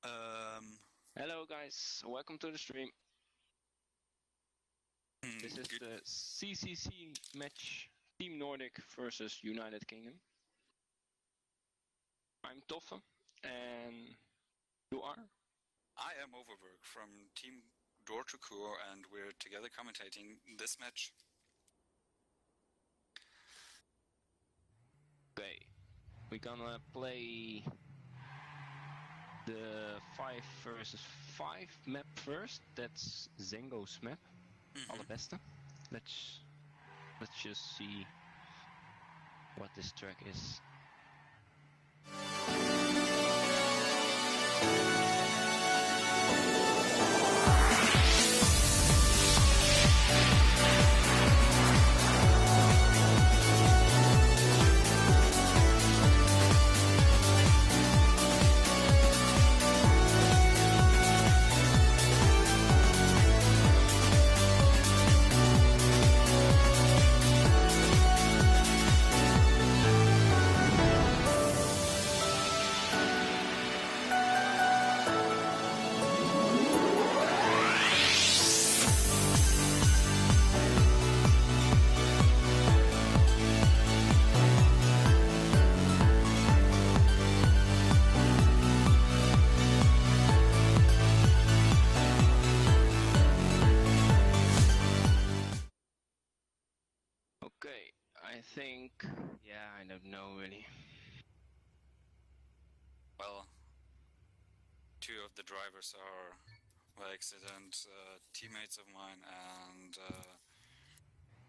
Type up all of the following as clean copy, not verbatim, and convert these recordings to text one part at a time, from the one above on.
Hello guys, welcome to the stream. This is Good. the CCC match, Team Nordic versus United Kingdom. I'm Toffe, and you are? I am Overberg from Team Door to Core, and we're together commentating this match. Okay, we're gonna play the 5 versus 5 map first. That's Zengo's map. Allerbeste. Let's just see what this track is. Okay, I think, I don't know really. Well, two of the drivers are by accident teammates of mine, and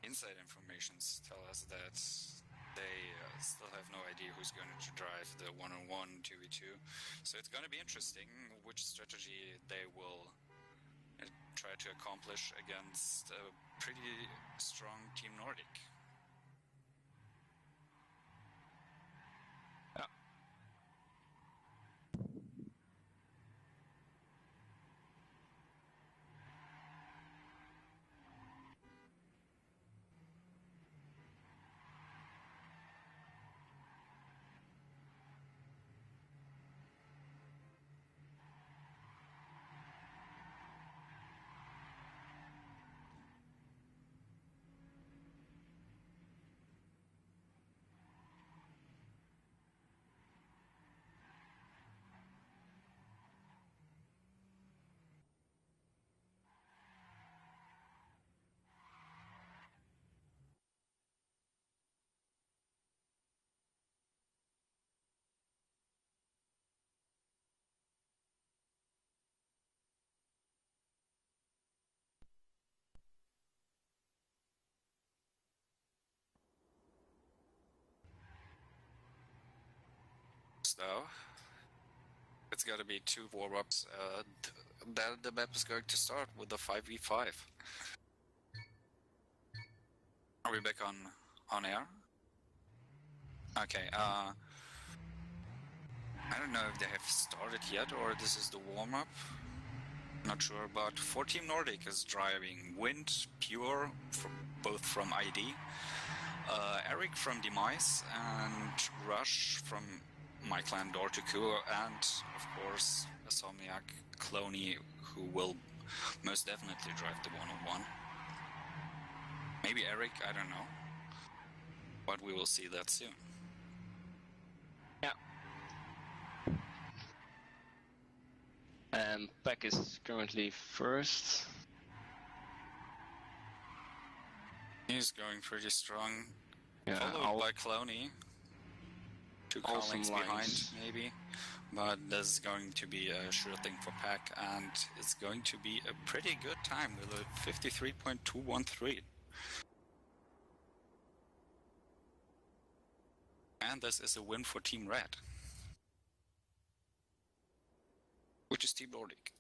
inside informations tell us that they still have no idea who's going to drive the 1-on-1 2v2. So it's going to be interesting which strategy they will try to accomplish against a pretty strong Team Nordic. So it's got to be 2 warm-ups. The map is going to start with the 5v5. Are we back on air? Okay. I don't know if they have started yet or this is the warm-up. Not sure, but for Team Nordic is driving Wind, Pure, both from ID, Eric from Demise, and Rush from my clan Door to Core, and of course Insomniac Cloney, who will most definitely drive the 1-on-1. Maybe Eric, I don't know. But we will see that soon. Yeah. And Peck is currently first. He's going pretty strong. Yeah, Followed by Cloney. 2 car lengths behind, maybe. But this is going to be a sure thing for Peck, and it's going to be a pretty good time with a 53.213. And this is a win for Team Red, which is Team Nordic.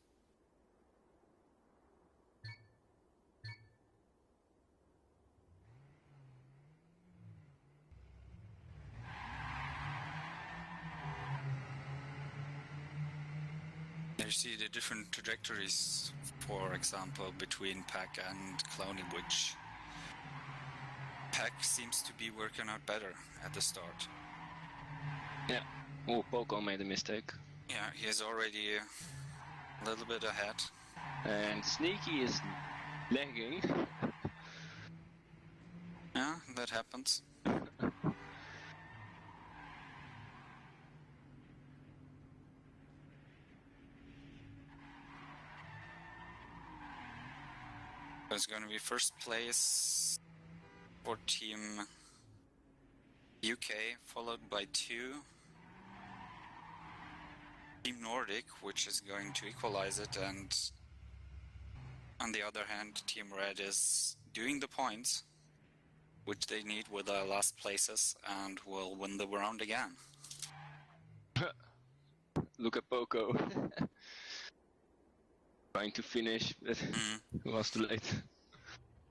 You see the different trajectories, for example, between Peck and Cloney, which Peck seems to be working out better at the start. Yeah. Oh, Poco made a mistake. Yeah, he's already a little bit ahead. And Sneaky is lagging. Yeah, that happens. It's going to be first place for Team UK, followed by 2. Team Nordic, which is going to equalize it, and on the other hand, Team Red is doing the points, which they need with their last places, and will win the round again. Look at Poco. Trying to finish, but it was too late.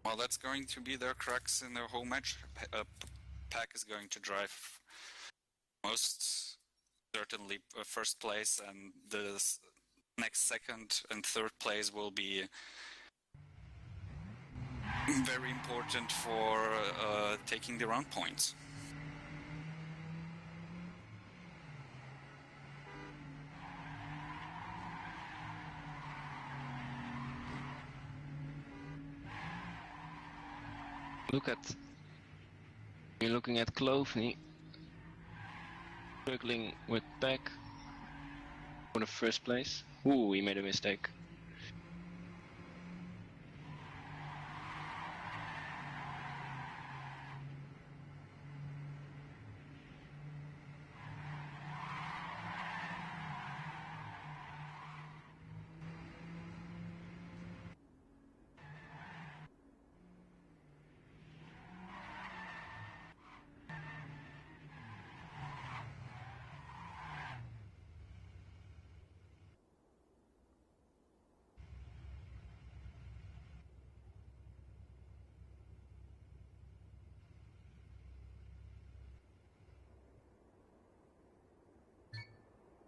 Well, that's going to be their crux in their whole match. Pack is going to drive most certainly first place, and the next second and third place will be very important for taking the round points. You're looking at Clovney struggling with Peck for the first place. Ooh, he made a mistake.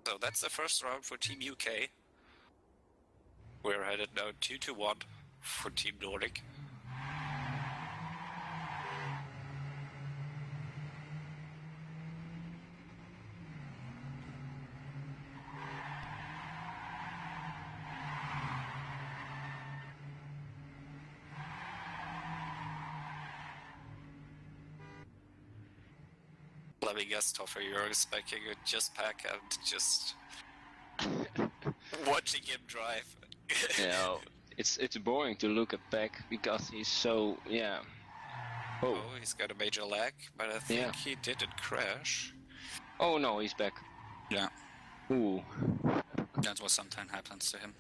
So that's the first round for Team UK. We're headed now 2-1 for Team Nordic. Let me guess, Toffer, you're expecting a just Pack and just watching him drive. Yeah, it's boring to look at Peck because he's so, yeah. Oh, he's got a major lag, but I think he didn't crash. Oh no, he's back. Yeah. Ooh. That's what sometimes happens to him.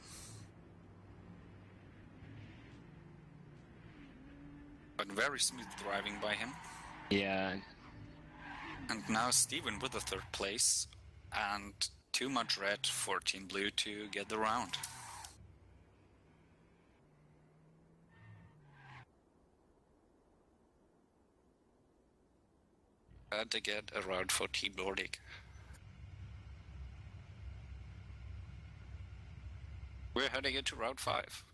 But very smooth driving by him. Yeah. And now Steven with the third place, and too much red for Team Blue to get the round. Had to get a round for Team Nordic. We're heading into round 5.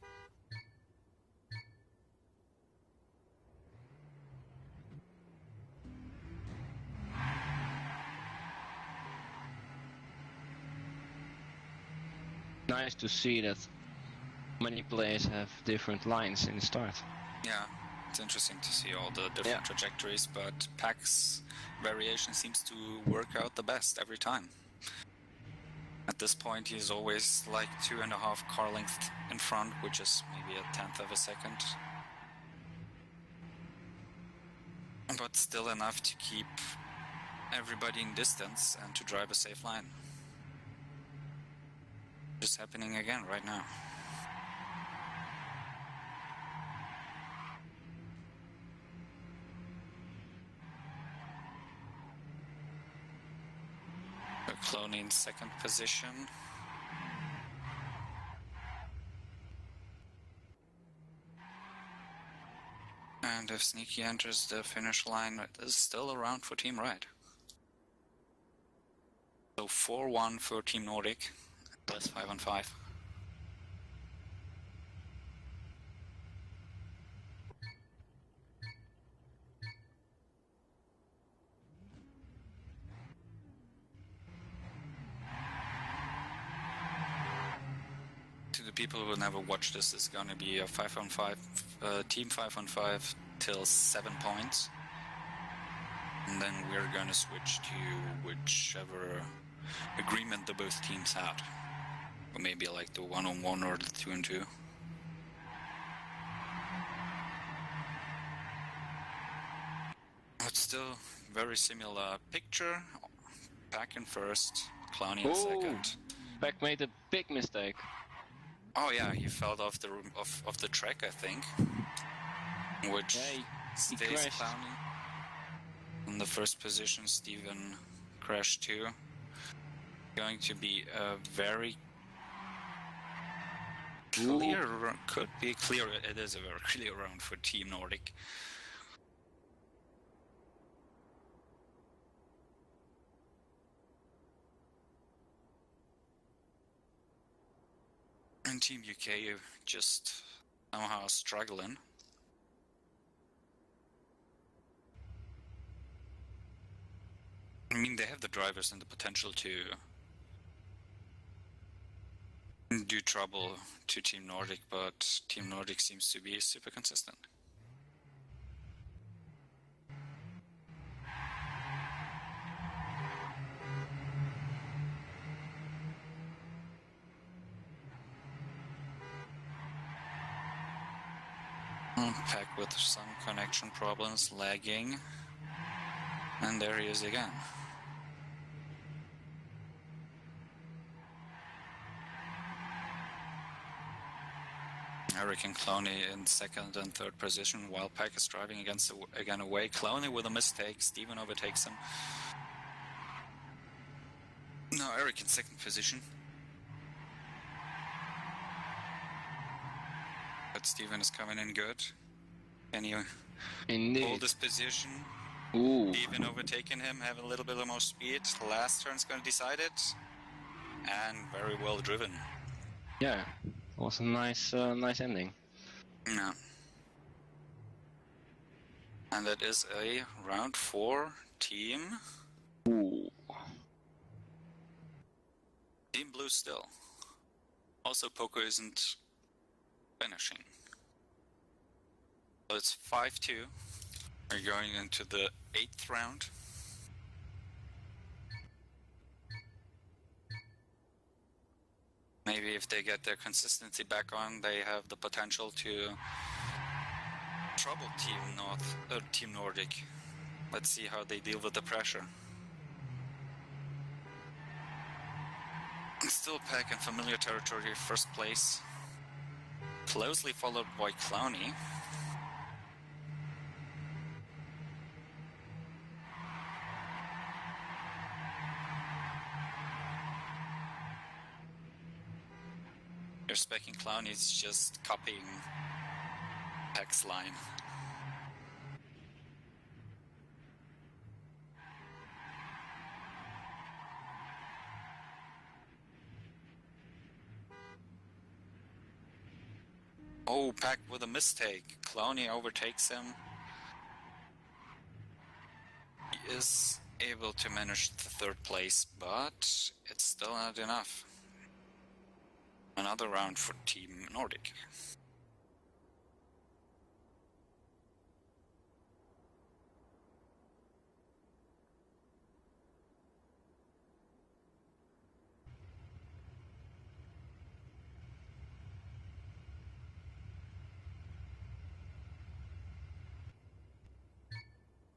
Nice to see that many players have different lines in the start. Yeah, it's interesting to see all the different trajectories, but Pack's variation seems to work out the best every time. At this point, he's always like 2.5 car lengths in front, which is maybe 1/10 of a second. But still enough to keep everybody in distance and to drive a safe line. Just happening again right now. Cloney in second position. And if Sneaky enters the finish line, it is still a round for Team Red. So 4-1 for Team Nordic, plus 5-on-5. people who never watch this, is going to be a 5-on-5, team 5-on-5 till 7 points. And then we're going to switch to whichever agreement the both teams had. Or maybe like the 1-on-1 or the 2-on-2. But still, very similar picture. Pack in first, Clowny in second. Pack made a big mistake. Oh yeah, he fell off the track, I think. Which he stays crashed. Clowny. In the first position, Steven crashed too. Going to be a very clear, could be clear, it is a very clear round for Team Nordic. And Team UK just somehow struggling. I mean, they have the drivers and the potential to do trouble to Team Nordic, but Team Nordic seems to be super consistent. Pack with some connection problems, lagging. And there he is again. Eric and Clowny in second and third position, while Pack is driving again away. Clowny with a mistake, Steven overtakes him. Now Eric in second position. But Steven is coming in good. Can you hold this position? Steven overtaking him, having a little bit more speed. Last turn's going to decide it. And very well driven. Yeah, it was a nice ending. Yeah. And that is a round 4 team. Team Blue still. Also, Poco isn't finishing. So it's 5-2. We're going into the 8th round. Maybe if they get their consistency back on, they have the potential to trouble Team Nordic. Let's see how they deal with the pressure. Still Pack in familiar territory, first place. Closely followed by Clowny. You're specking Clowny's just copying Pack's line. Oh, Pack with a mistake. Clowny overtakes him. He is able to manage the third place, but it's still not enough. Another round for Team Nordic.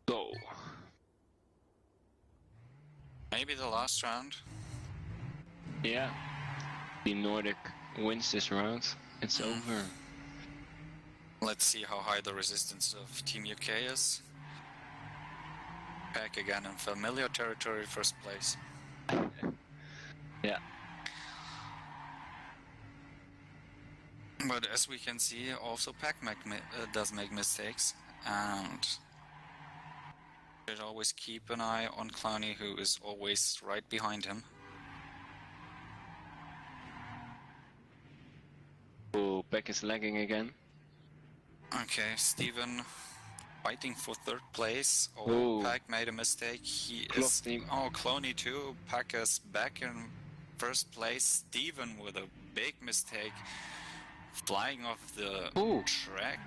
Go. Maybe the last round. Yeah. Team Nordic wins this round. It's over. Let's see how high the resistance of Team UK is. Pack again in familiar territory, first place. Yeah. But as we can see, also Pack does make mistakes, and should always keep an eye on Clowny, who is always right behind him. Oh, Pack is lagging again. Okay, Steven fighting for third place. Oh, Pack made a mistake. He is... Oh, Clowny too. Pack is back in first place. Steven with a big mistake, flying off the track.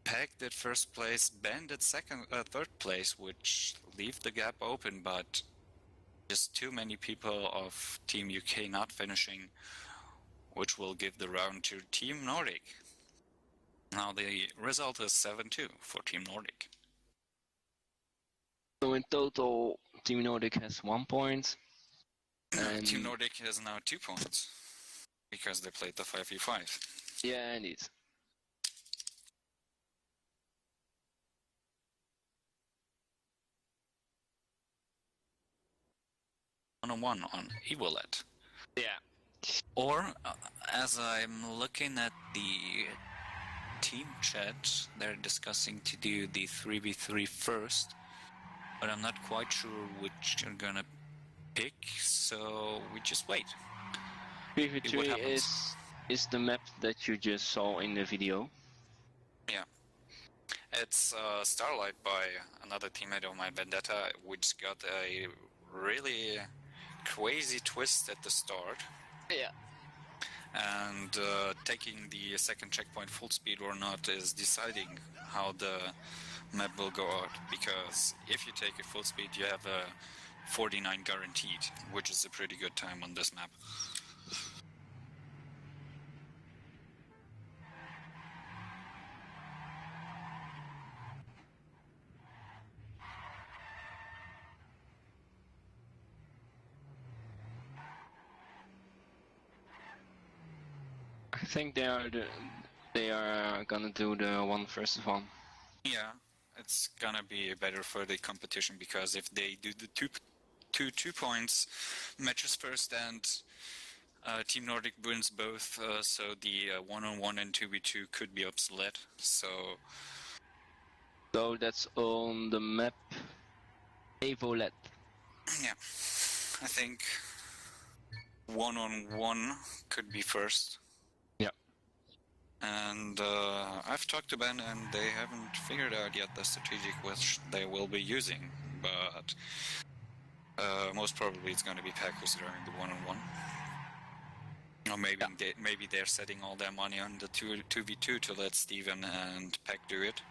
Peck did first place, Ben did third place, which leave the gap open, but just too many people of Team UK not finishing, which will give the round to Team Nordic. Now the result is 7-2 for Team Nordic. So in total, Team Nordic has 1 point. And Team Nordic has now 2 points because they played the 5v5. Yeah, indeed. One on Evolet. Yeah. Or, as I'm looking at the team chat, they're discussing to do the 3v3 first, but I'm not quite sure which are gonna pick, so we just wait. 3v3 is the map that you just saw in the video. Yeah. It's Starlight by another teammate of mine, Vendetta, which got a really crazy twist at the start. Yeah. And taking the second checkpoint full speed or not is deciding how the map will go out, because if you take it full speed you have a 49 guaranteed, which is a pretty good time on this map. I think they are gonna do the 1 versus 1. Yeah, it's gonna be better for the competition, because if they do the two points matches first and Team Nordic wins both, so the 1-on-1 and 2v2 could be obsolete. So that's on the map Evolet. yeah, I think 1-on-1 could be first. Yeah. And I've talked to Ben, and they haven't figured out yet the strategic which they will be using, but most probably it's going to be Pack who's doing the 1-on-1. Or maybe they're setting all their money on the 2v2 to let Steven and Peck do it,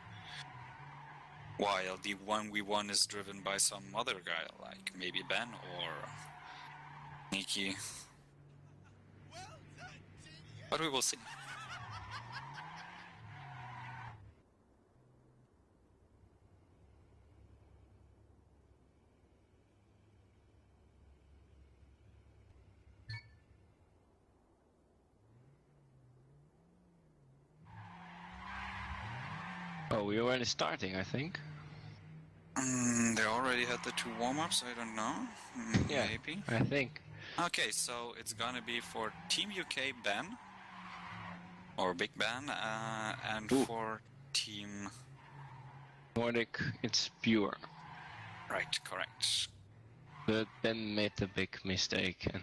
while the 1v1 is driven by some other guy, like maybe Ben or Nikki. But we will see. Oh, we're already starting, I think. They already had the 2 warm-ups, I don't know. Yeah, maybe. I think. Okay, so it's gonna be for Team UK Ben, or Big Ben, and for Team Nordic, it's Pure. Right, correct. But Ben made a big mistake, and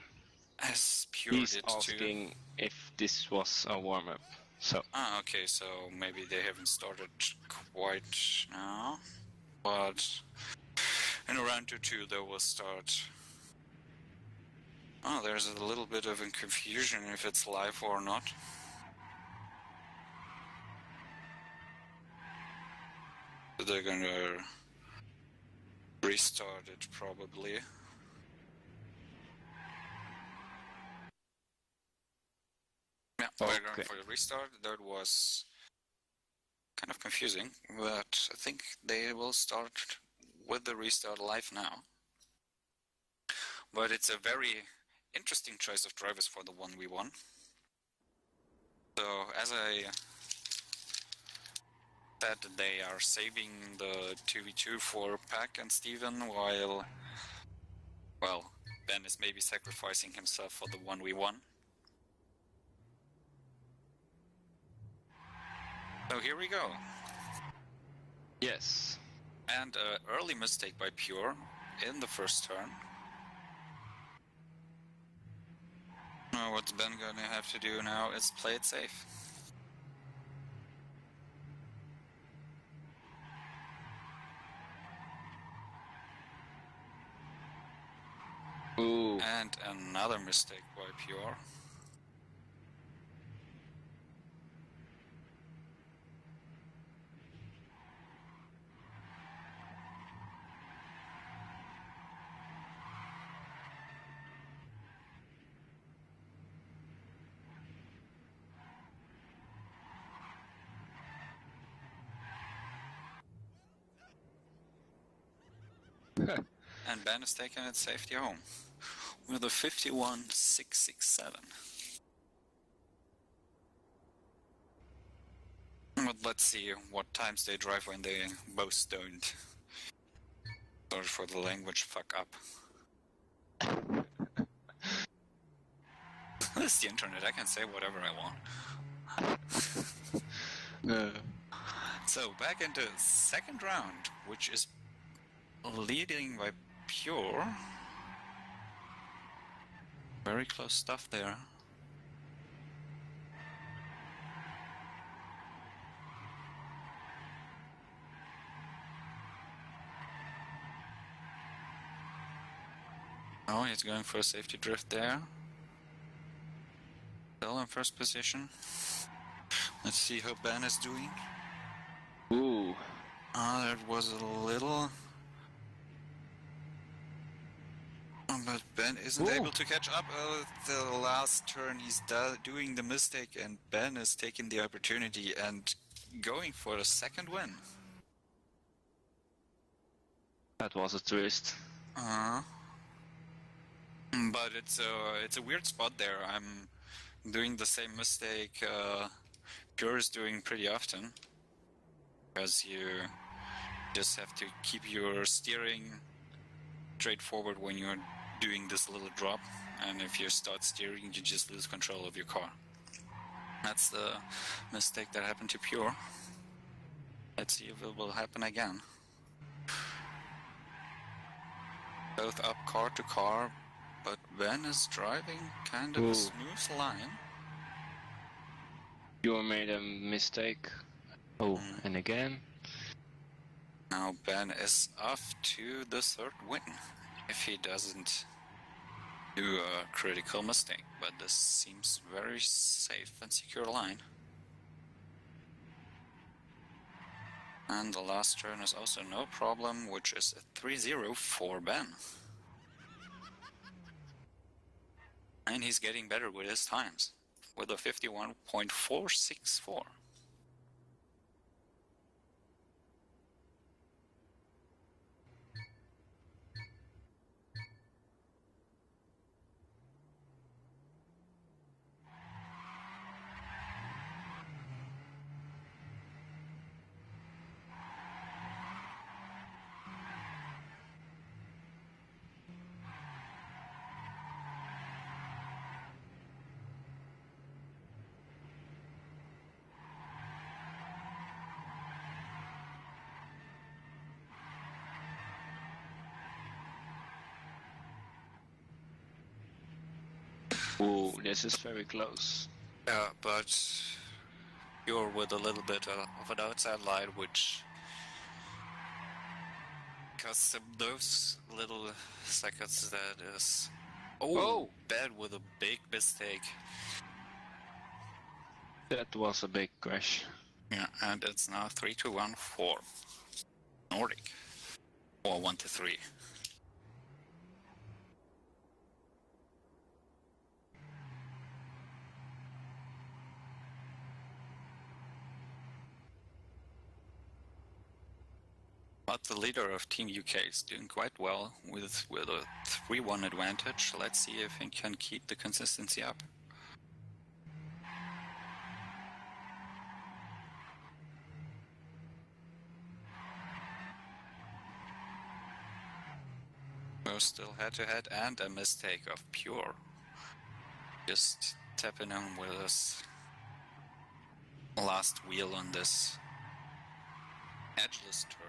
As Pure he's did asking too. if this was a warm-up. So. Okay, so maybe they haven't started quite now, but in round 2 they will start. Oh, there's a little bit of a confusion if it's live or not. They're gonna restart it probably. Yeah, we're going for the restart. That was kind of confusing, but I think they will start with the restart live now. But it's a very interesting choice of drivers for the 1v1. So, as I said, they are saving the 2v2 for Pack and Steven, while, well, Ben is maybe sacrificing himself for the 1v1. So here we go. Yes. And an early mistake by Pure in the first turn. Now what's Ben gonna have to do now is play it safe. another mistake by Pure. And Ben is taking its safety home with a 51.667. But let's see what times they drive when they both don't. Sorry for the language, fuck up. This is the internet, I can say whatever I want. So back into second round, which is leading by Pure. Very close stuff there. Oh, he's going for a safety drift there. Still in first position. Let's see how Ben is doing. Ooh. That was a little... But Ben isn't able to catch up. The last turn he's doing the mistake, and Ben is taking the opportunity and going for the second win. That was a twist. But it's a weird spot there. I'm doing the same mistake Pure is doing pretty often. Because you just have to keep your steering straight forward when you're doing this little drop, and if you start steering, you just lose control of your car. That's the mistake that happened to Pure. Let's see if it will happen again. Both up car to car, but Ben is driving kind of a smooth line. You made a mistake. Oh, and again. Now Ben is off to the third win, if he doesn't do a critical mistake, but this seems very safe and secure line. And the last turn is also no problem, which is a 3-0 for Ben. And he's getting better with his times, with a 51.464. Ooh, this is very close. Yeah, but you're with a little bit of an outside line, which... Because those little seconds, that is... Oh, bad with a big mistake. That was a big crash. Yeah, and it's now 3-1 for Nordic. Or 1-3. But the leader of Team UK is doing quite well with a 3-1 advantage. Let's see if he can keep the consistency up. We're still head-to-head, and a mistake of Pure. Just tapping in with his last wheel on this edgeless turn.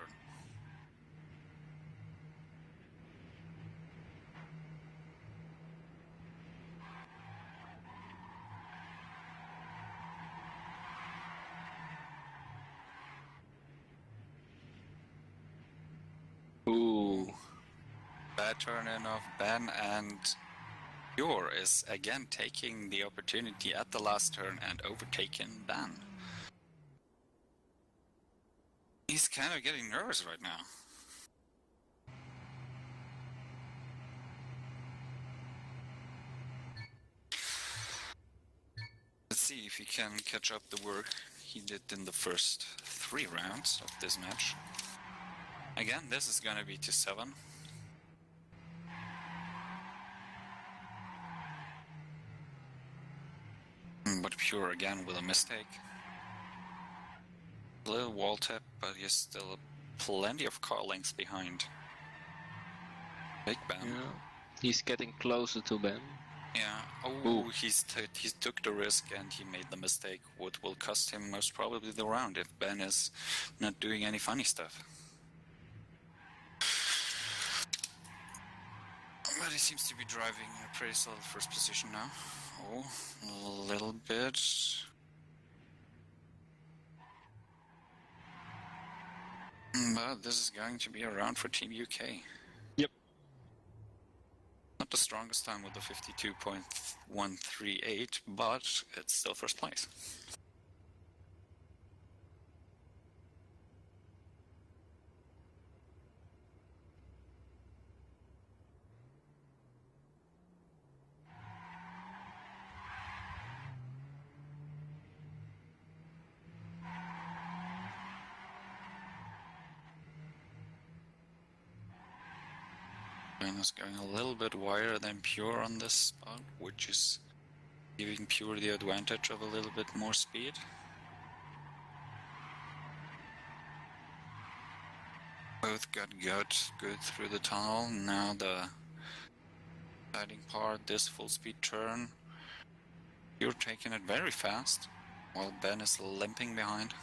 Ooh. Bad turn in of Ben, and Pure is again taking the opportunity at the last turn and overtaking Ben. He's kind of getting nervous right now. Let's see if he can catch up the work he did in the first 3 rounds of this match. Again, this is gonna be to 7. But Pure again with a mistake. A little wall tap, but he's still plenty of car lengths behind Big Ben. Yeah. He's getting closer to Ben. Yeah. Oh, he took the risk and he made the mistake. What will cost him most probably the round if Ben is not doing any funny stuff. But he seems to be driving in a pretty solid first position now. Oh, a little bit. But this is going to be a round for Team UK. Yep. Not the strongest time with the 52.138, but it's still first place. Ben is going a little bit wider than Pure on this spot, which is giving Pure the advantage of a little bit more speed. Both got good through the tunnel. Now the siding part, this full speed turn. Pure taking it very fast, while Ben is limping behind.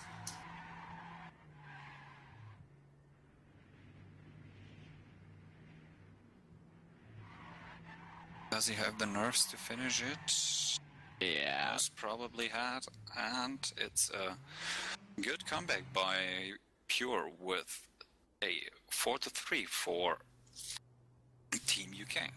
Does he have the nerves to finish it? Yeah. Most probably had, and it's a good comeback by Pure with a 4-3 for Team UK.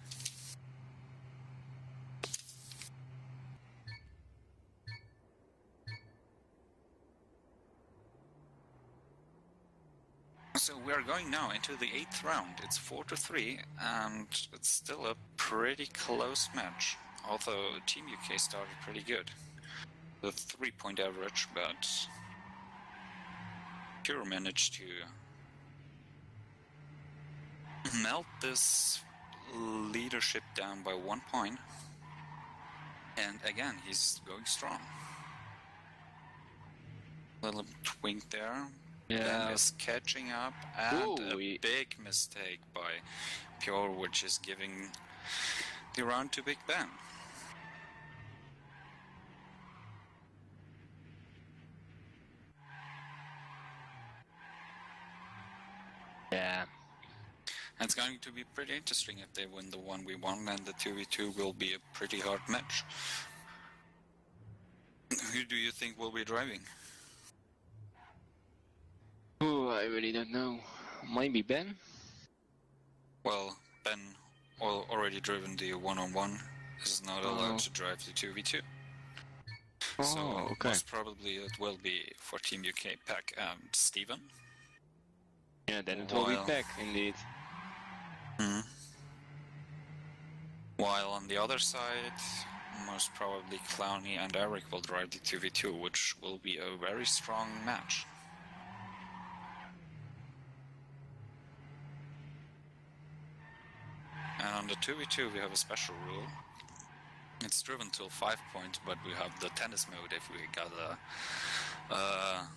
So we are going now into the 8th round. It's 4-3, and it's still a pretty close match. Although Team UK started pretty good, the 3-point average, but Pure managed to melt this leadership down by 1 point. And again, he's going strong. Little twink there. Yeah. Ben is catching up, and Ooh, a big mistake by Pure, which is giving the round to Big Ben. Yeah. It's going to be pretty interesting if they win the 1v1, and the 2v2 will be a pretty hard match. Who do you think will be driving? Oh, I really don't know. Maybe Ben? Well, Ben already driven the 1-on-1, is not allowed to drive the 2v2. So okay. most probably it will be for Team UK, Pack and Steven. Yeah, then it will be back, indeed. While on the other side, most probably Clowny and Eric will drive the 2v2, which will be a very strong match. And on the 2v2 we have a special rule. It's driven till 5 points, but we have the tennis mode if we got a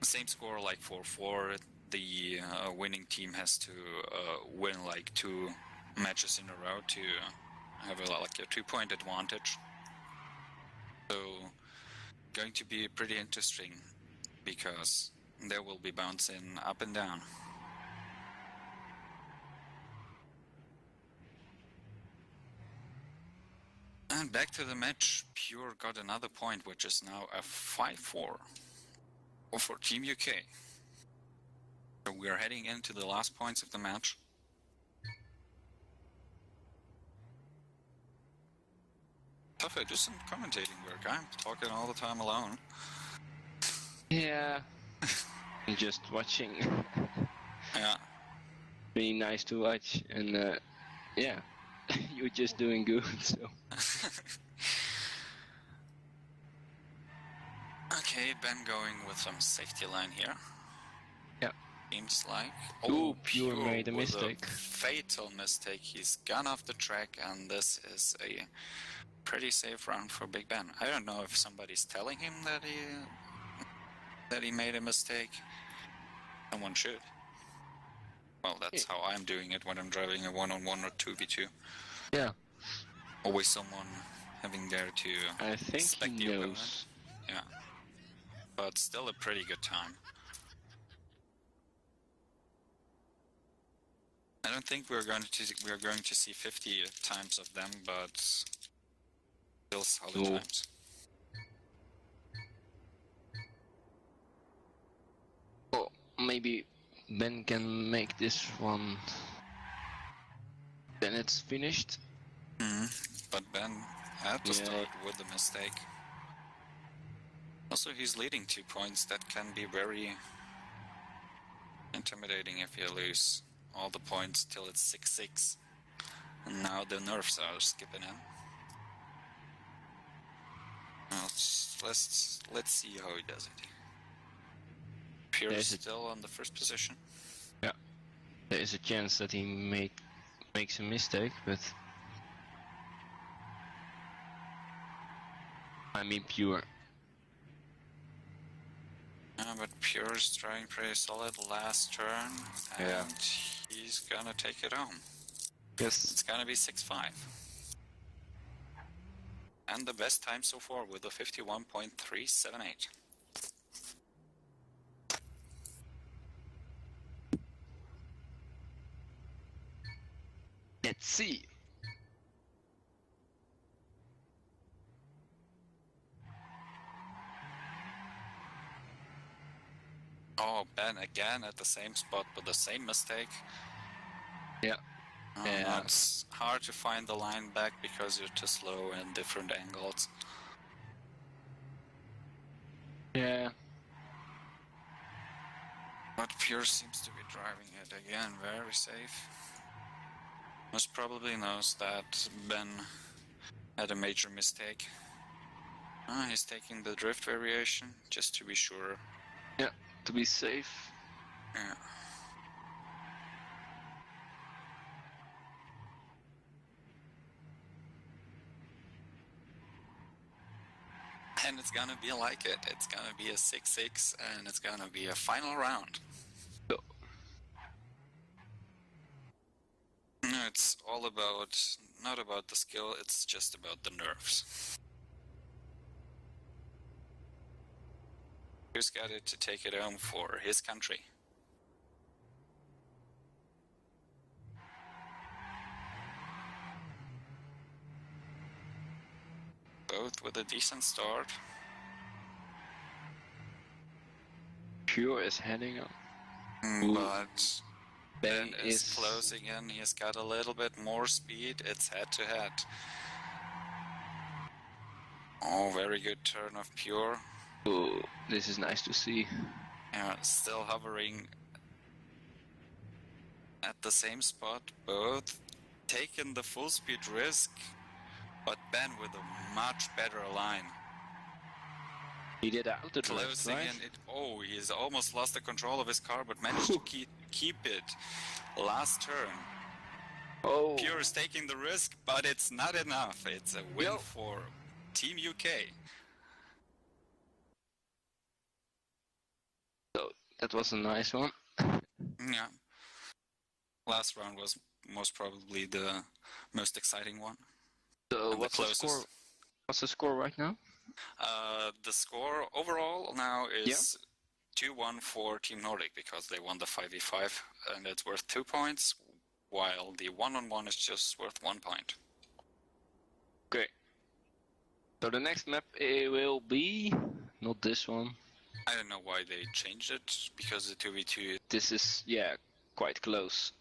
same score like 4-4. The winning team has to win like 2 matches in a row to have a 2-point advantage. So going to be pretty interesting because there will be bouncing up and down. And back to the match, Pure got another point, which is now a 5-4 for Team UK. So we are heading into the last points of the match. Tough, do some commentating work. I'm talking all the time alone. Yeah. I'm just watching. Yeah. Really nice to watch, and yeah, you're just doing good. So. Okay, Ben going with some safety line here. Yeah. Seems like. Oh, Pure made a mistake. A fatal mistake. He's gone off the track, and this is a pretty safe run for Big Ben. I don't know if somebody's telling him that he made a mistake. Someone should. Well, that's how I'm doing it when I'm driving a 1-on-1 or 2v2. Yeah. Always someone having there to I think inspect he the knows. opponent. Yeah. But still a pretty good time. I don't think we're going to see 50 times of them, but still solid times. Well, maybe Ben can make this one. Then it's finished. But Ben had to start with a mistake. Also, he's leading 2 points. That can be very intimidating if you lose all the points till it's 6-6. And now the nerfs are skipping in. Well, let's see how he does it. Pure's still on the first position. Yeah. There is a chance that he makes a mistake, but I mean Pure. Yeah, but Pure's trying pretty solid last turn, and he's gonna take it home. Yes. It's gonna be 6-5. And the best time so far with a 51.378. Let's see. Oh, Ben again at the same spot with the same mistake. Yeah. It's hard to find the line back because you're too slow in different angles. Yeah. But Pure seems to be driving it again very safe. Most probably knows that Ben had a major mistake. He's taking the drift variation just to be sure. Yeah, to be safe. Yeah. And it's gonna be like it. It's gonna be a 6-6 and it's gonna be a final round. So. No, it's all about, not about the skill, it's just about the nerves. Who's got it to take it home for his country? Both with a decent start. Pure is heading up. But Ben is closing in. He's got a little bit more speed. It's head-to-head. Oh, very good turn of Pure. Oh, this is nice to see. Yeah, still hovering at the same spot. Both taking the full speed risk, but Ben with a much better line. He did out the closing right? in. He's almost lost the control of his car, but managed to keep it. Last turn. Oh. Pure is taking the risk, but it's not enough. It's a win for Team UK. So that was a nice one. Yeah. Last round was most probably the most exciting one. So what's the score? What's the score right now? The score overall now is 2-1 for Team Nordic because they won the 5v5 and it's worth 2 points, while the 1-on-1 is just worth 1 point. Okay. So the next map will be not this one. I don't know why they changed it because the 2v2. This is quite close.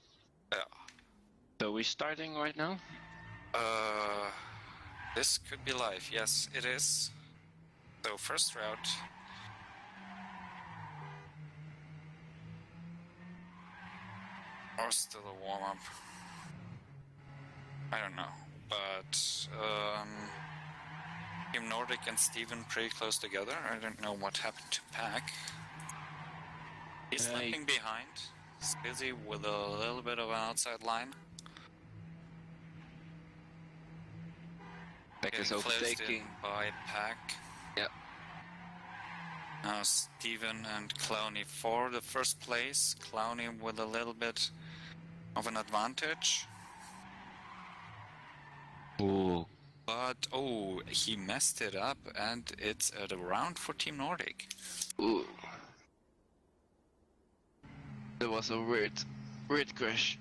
Yeah. So we're starting right now. This could be live. Yes, it is. So first route. Or still a warm-up. I don't know. But Team Nordic and Steven pretty close together. I don't know what happened to Pack. He's limping behind. He's busy with a little bit of an outside line. Pack is Getting closed overtaking in by Pack. Yeah. Now Steven and Clowney for the first place. Clowney with a little bit of an advantage. Ooh. But, oh, he messed it up, and it's at a round for Team Nordic. Ooh. That was a weird crash.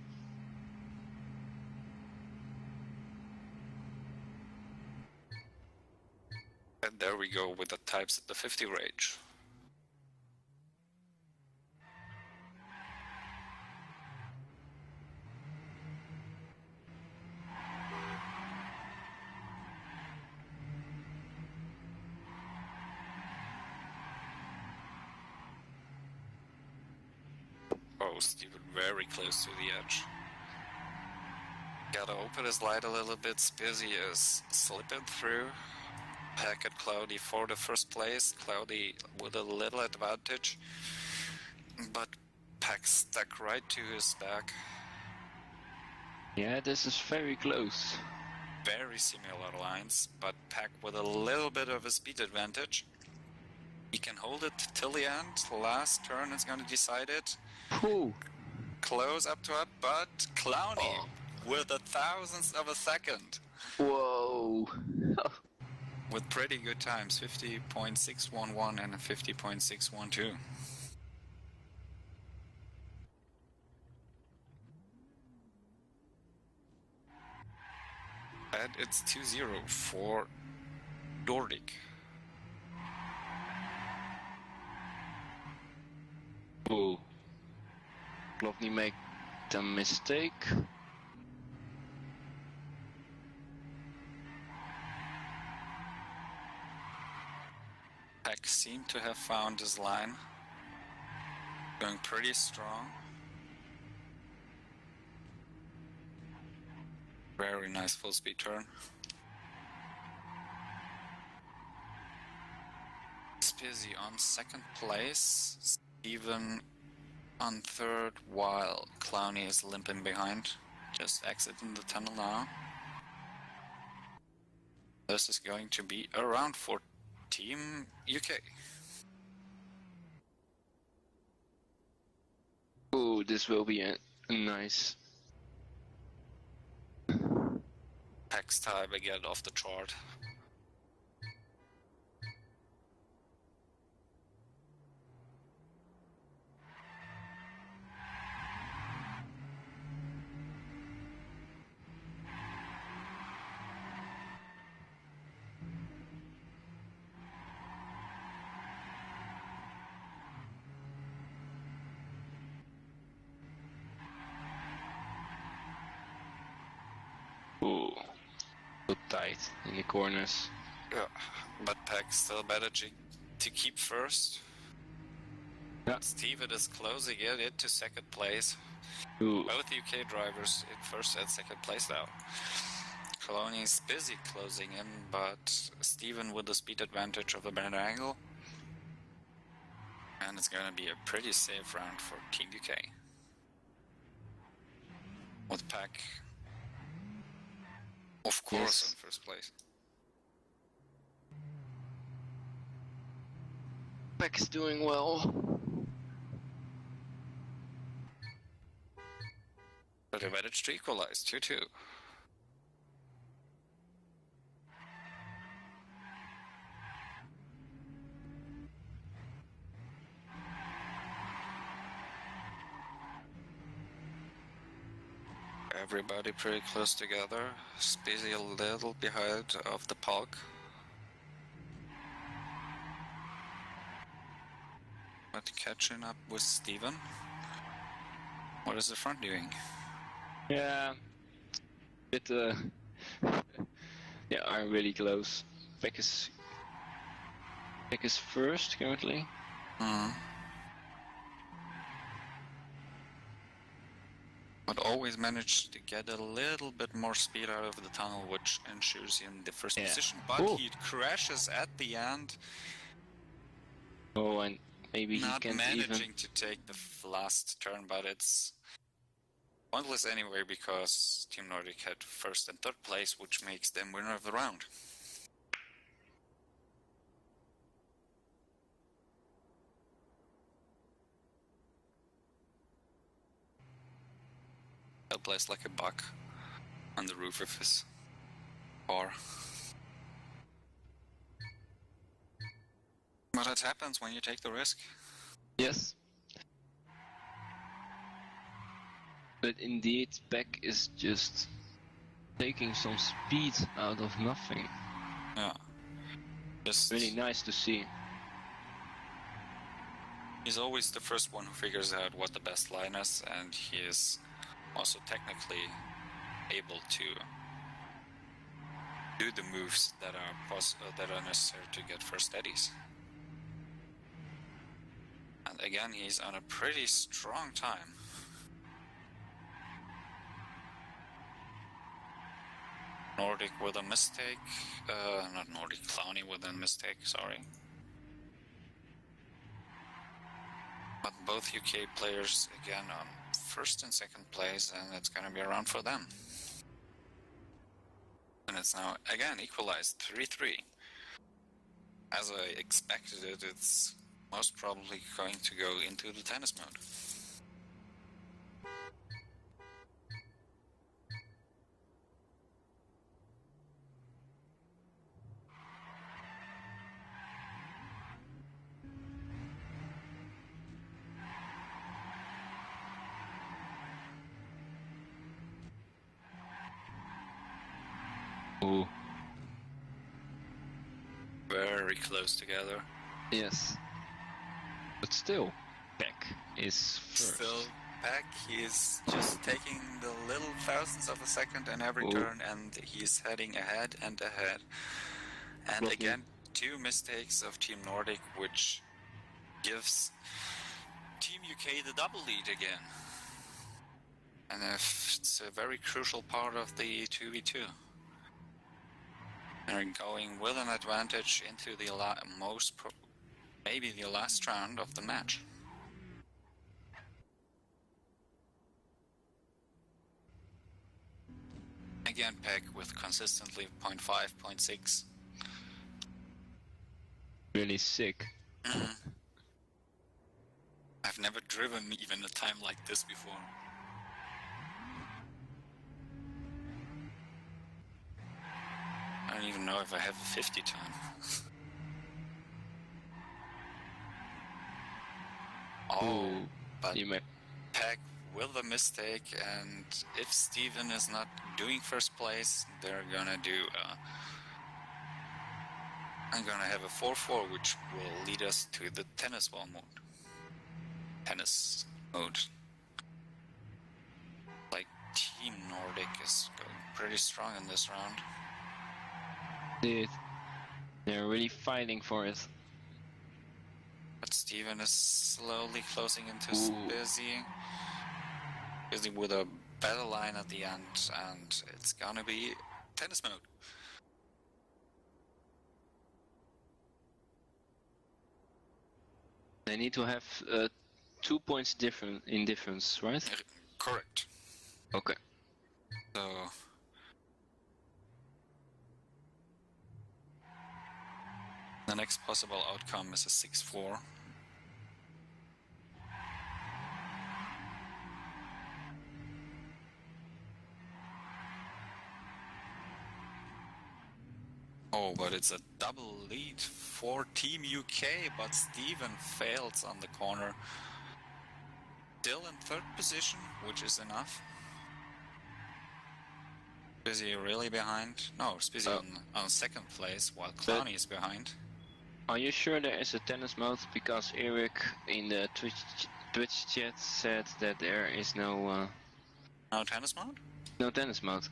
And there we go with the types at the 50 range. Oh, Steven very close to the edge. Gotta open his light a little bit. Spizzy is slipping through. Pack at Cloudy for the first place. Cloudy with a little advantage. But Pack stuck right to his back. Yeah, this is very close. Very similar lines, but Pack with a little bit of a speed advantage. He can hold it till the end. Last turn is going to decide it. Ooh. Close up to up, but Clowney with a thousandth of a second. Whoa. With pretty good times, 50.611 and a 50.612. And it's 2-0 for Nordic. Ooh. Lovely make the mistake. Pack seemed to have found his line. Going pretty strong. Very nice full speed turn. Spizzy on second place. Steven on third, while Clowney is limping behind. Just exiting the tunnel now. This is going to be a round for Team UK. Ooh, this will be a nice. Pack's time again off the chart. Ooh. So tight in the corners. Yeah, but Pack still managing to keep first. Yeah. Steven is closing in into second place. Ooh. Both UK drivers in first and second place now. Clowney is busy closing in, but Steven with the speed advantage of the better angle. And it's going to be a pretty safe round for Team UK. With Pack, of course, in first place. Pack's doing well. But they managed to equalize 2-2. Everybody pretty close together. Spizzy a little behind of the Pulk. But catching up with Steven. What is the front doing? Yeah. Bit Yeah, are really close. Peck is first currently. But always managed to get a little bit more speed out of the tunnel, which ensures him the first position. But he crashes at the end. Oh, and maybe he can't managing to take the last turn, but it's pointless anyway because Team Nordic had first and third place, which makes them winner of the round. He'll place like a buck on the roof of his car. But it happens when you take the risk. Yes. But indeed, Peck is just taking some speed out of nothing. Yeah. Just really nice to see. He's always the first one who figures out what the best line is, and he is also technically able to do the moves that are necessary to get first eddies. And again, he's on a pretty strong time. Nordic with a mistake. Not Nordic, Clowny with a mistake, sorry. But both UK players again on first and second place, and it's going to be around for them. And it's now again equalized 3-3. As I expected it, it's most probably going to go into the tennis mode. Ooh. Very close together. Yes. But still, Peck is first. Still, Peck, he's just taking the little thousandths of a second in every turn, and he's heading ahead and ahead. And again, two mistakes of Team Nordic, which gives Team UK the double lead again. And it's a very crucial part of the 2v2. They're going with an advantage into the maybe the last round of the match. Again, Peck with consistently 0.5, 0.6. Really sick. I've never driven even a time like this before. I don't even know if I have a 50 time. But Peck with a mistake, and if Steven is not doing first place, they're gonna I'm gonna have a 4-4, which will lead us to the tennis ball mode. Tennis mode. Like, Team Nordic is going pretty strong in this round. They're really fighting for it. But Steven is slowly closing into Spizzy. Spizzy with a better line at the end, and it's gonna be tennis mode. They need to have 2 points difference, right? Correct. Okay. So the next possible outcome is a 6-4. Oh, but it's a double lead for Team UK, but Steven fails on the corner. Still in third position, which is enough. Spizzy really behind? No, Spizzy on second place, while Clowny is behind. Are you sure there is a tennis mode? Because Eric in the Twitch chat said that there is no... No tennis mode? No tennis mode.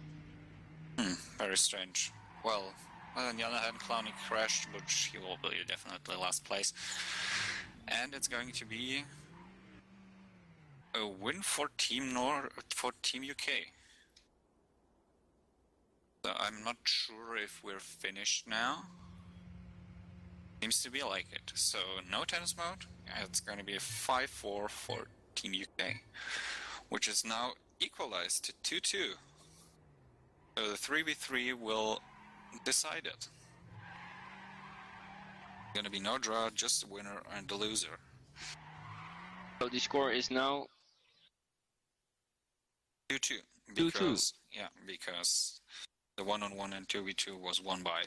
Very strange. well, on the other hand, Clowny crashed, but he will be definitely last place. And it's going to be a win for Team UK. So I'm not sure if we're finished now. Seems to be like it. So no tennis mode. It's going to be a 5-4 for Team UK, which is now equalized to 2-2. So the 3v3 will decide it. Going to be no draw, just the winner and the loser. So the score is now 2-2. 2-2. Because the 1-on-1 and 2v2 was won by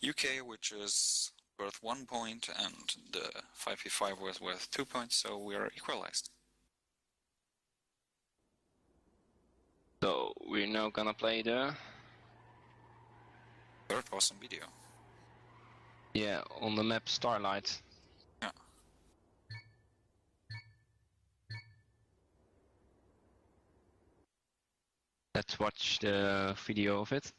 UK, which is worth 1 point, and the 5v5 was worth 2 points, so we are equalized. So we're now gonna play the... Third awesome video. Yeah, on the map Starlight. Yeah. Let's watch the video of it.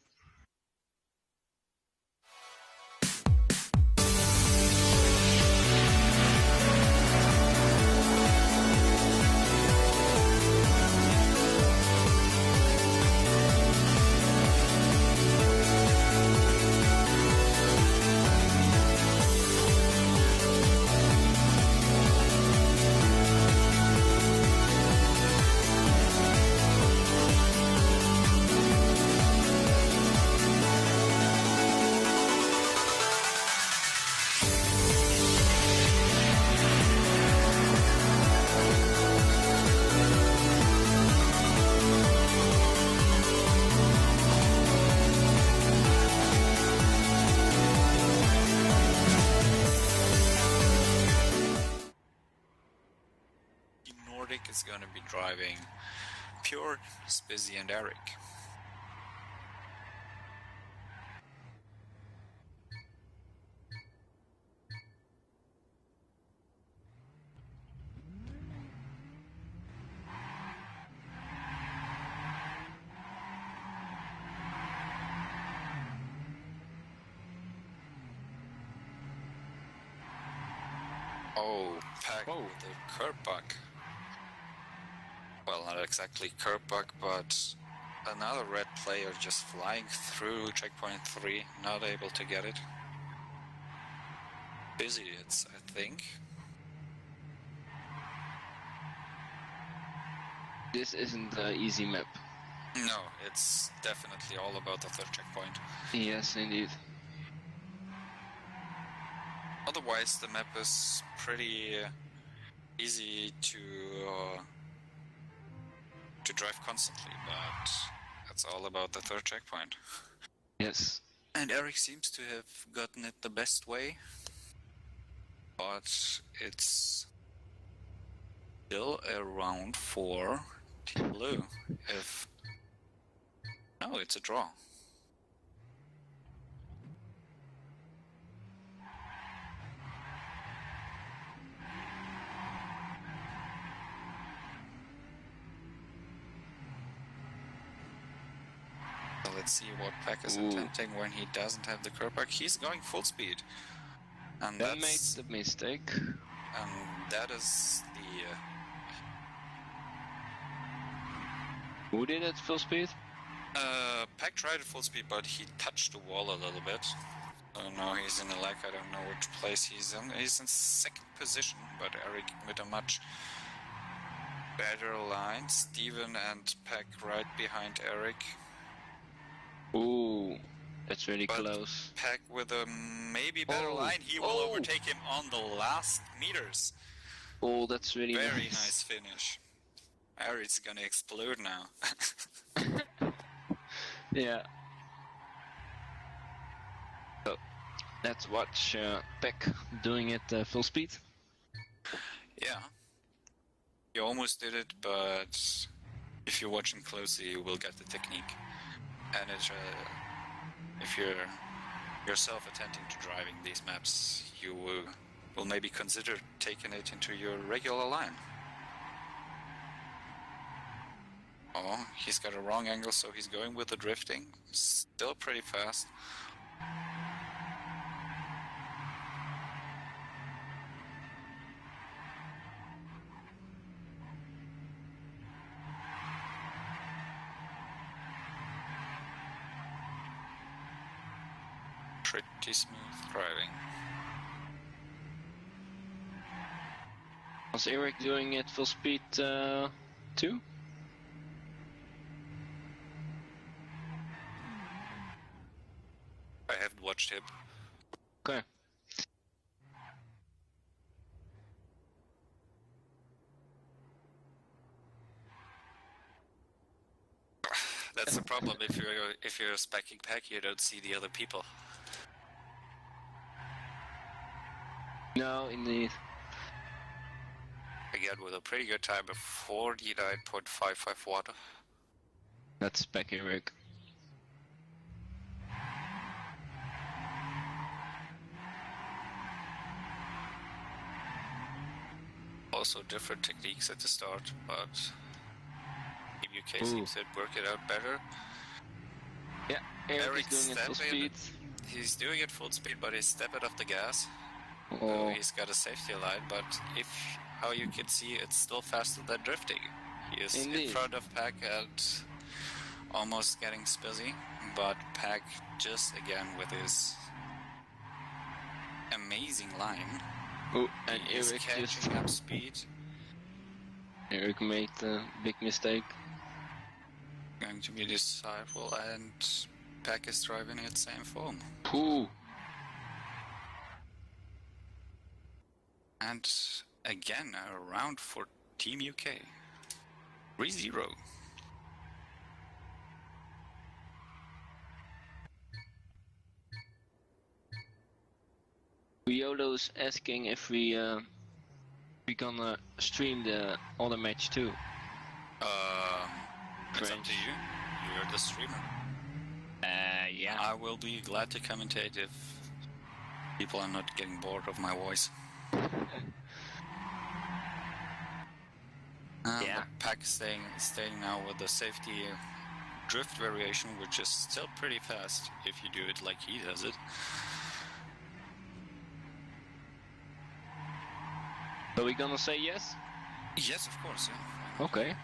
Nordic is going to be driving Pure, Spizzy, and Eric. Oh, Pack with a curb bug. Well, not exactly curb bug, but another red player just flying through checkpoint 3, not able to get it. Busy, it's, I think. This isn't an easy map. No, it's definitely all about the third checkpoint. Yes, indeed. Otherwise, the map is pretty easy to drive constantly, but it's all about the third checkpoint. Yes. And Eric seems to have gotten it the best way, but it's still a round for Team Blue. No, it's a draw. So let's see what Pack is attempting when he doesn't have the curb bug. He's going full speed. And That made the mistake. And that is the... Who did it full speed? Pack tried at full speed, but he touched the wall a little bit. So now he's in a lag. I don't know which place he's in. He's in second position, but Eric with a much better line. Steven and Pack right behind Eric. Ooh, that's really close. Pack with a maybe better line. He will overtake him on the last meters. Oh, that's really very nice finish. Eric's gonna explode now. Yeah. So, let's watch Peck doing it full speed. Yeah. You almost did it, but if you're watching closely, you will get the technique. And it's, if you're yourself attempting to driving these maps, you will maybe consider taking it into your regular line. Oh, he's got a wrong angle, so he's going with the drifting. Still pretty fast. Pretty smooth driving. Was Eric doing it full speed too? I haven't watched him. Okay. That's the problem. If you're specking pack, you don't see the other people. No, indeed. Again, with a pretty good time of 49.55 watt. That's back Eric. Also different techniques at the start, but Team UK Ooh. seems to work it out better. Yeah, Eric is Eric's doing it full speed. He's doing it full speed, but he's stepping off the gas. Oh. So he's got a safety line, but how you can see, it's still faster than drifting. He is Indeed. in front of Pack and almost getting spizzy, but Pack just again with his amazing line. Oh, and He is Eric catching up speed. Eric made a big mistake. Going to be disciple, and Pack is driving at same form. Ooh. And again, a round for Team UK. 3-0. Riolo's asking if we gonna stream the other match too. It's up to you. You're the streamer. Yeah. I will be glad to commentate if people are not getting bored of my voice. Yeah. The Pack staying now with the safety drift variation, which is still pretty fast if you do it like he does it. Are we gonna say yes? Yes, of course. Yeah. Okay.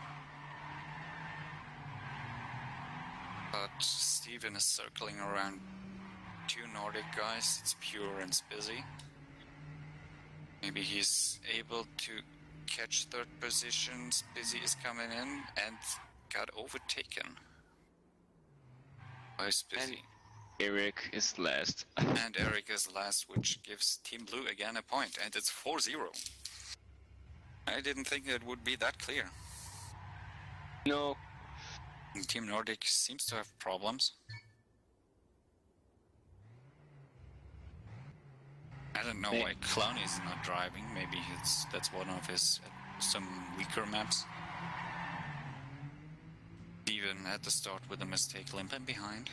But Steven is circling around two Nordic guys. It's Pure and Spizzy. Maybe he's able to catch third position. Spizzy is coming in and got overtaken by Spizzy. Eric is last. And Eric is last, which gives Team Blue again a point, and it's 4-0. I didn't think it would be that clear. No. And Team Nordic seems to have problems. I don't know why Clowney's not driving. Maybe that's one of his some weaker maps. Even at the start with a mistake, limping behind.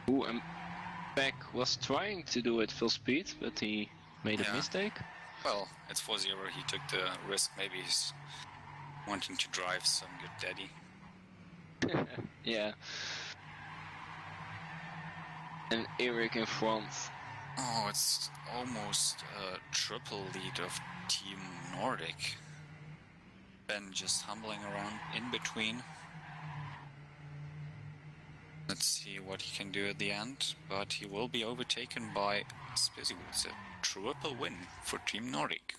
Ooh, and Beck was trying to do it full speed, but he made a mistake. Well, it's 4-0. He took the risk. Maybe he's wanting to drive some good daddy. Yeah. And Eric in front. Oh, it's almost a triple lead of Team Nordic. Ben just humbling around in between. Let's see what he can do at the end, but he will be overtaken by Spizzy. It's a triple win for Team Nordic.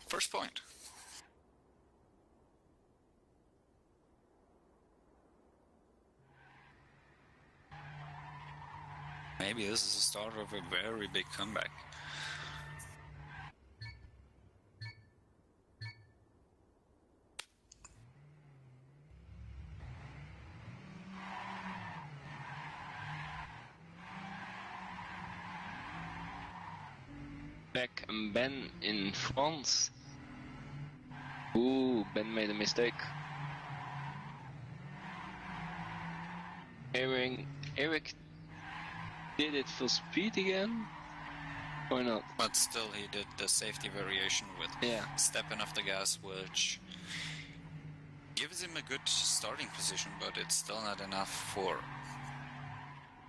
First point. Maybe this is the start of a very big comeback. Beck and Ben in front. Ooh, Ben made a mistake. Eric did it full speed again. Why not? But still, he did the safety variation with stepping off the gas, which gives him a good starting position, but it's still not enough for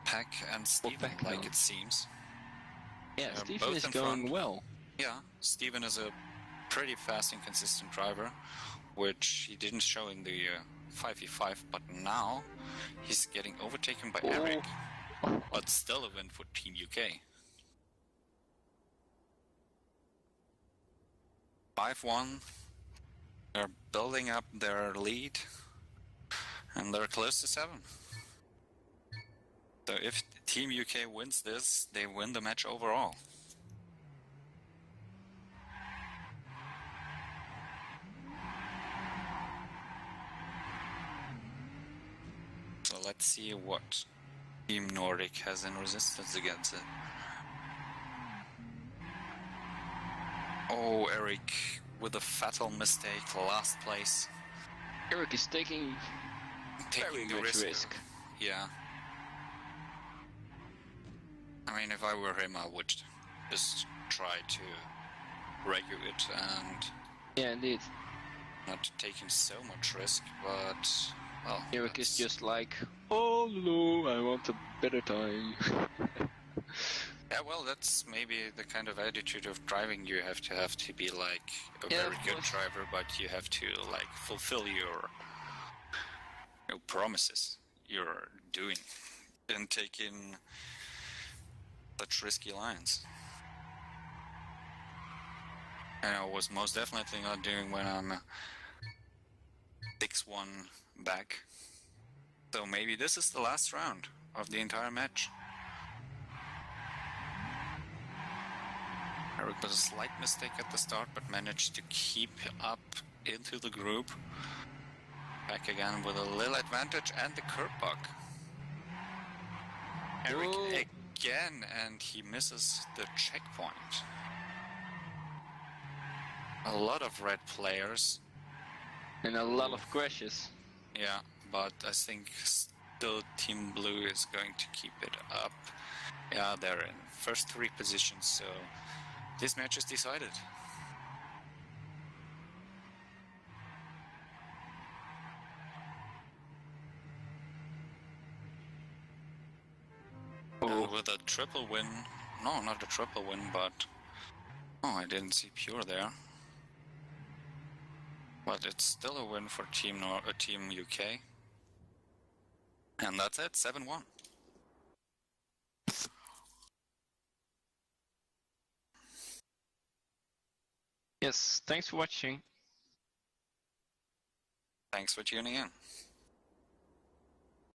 Peck and Steven, like it seems. Yeah, Steven is going well. Yeah, Steven is a pretty fast and consistent driver, which he didn't show in the 5v5, but now he's getting overtaken by Eric. But still a win for Team UK. 5-1. They're building up their lead, and they're close to 7. So if Team UK wins this, they win the match overall. So let's see what Team Nordic has in resistance against it. Oh, Eric with a fatal mistake, last place. Eric is taking very the much risk. Yeah. I mean, if I were him, I would just try to regulate it and... Yeah, indeed. Not taking so much risk, but... Well, Eric is just like, oh no, I want a better time. Yeah, well, that's maybe the kind of attitude of driving you have to be like a very good driver, but you have to like fulfill your promises you're doing and taking such risky lines. And I was most definitely not doing when I'm 6-1 back. So maybe this is the last round of the entire match. Eric was a slight mistake at the start, but managed to keep up into the group. Back again with a little advantage and the curb bug. Eric again, and he misses the checkpoint. A lot of red players. And a lot of crashes. Yeah, but I think still Team Blue is going to keep it up. Yeah, they're in first 3 positions, so this match is decided. And with a triple win, no, not a triple win, but oh, I didn't see Pure there. But it's still a win for Team UK. And that's it, 7-1. Yes, thanks for watching. Thanks for tuning in.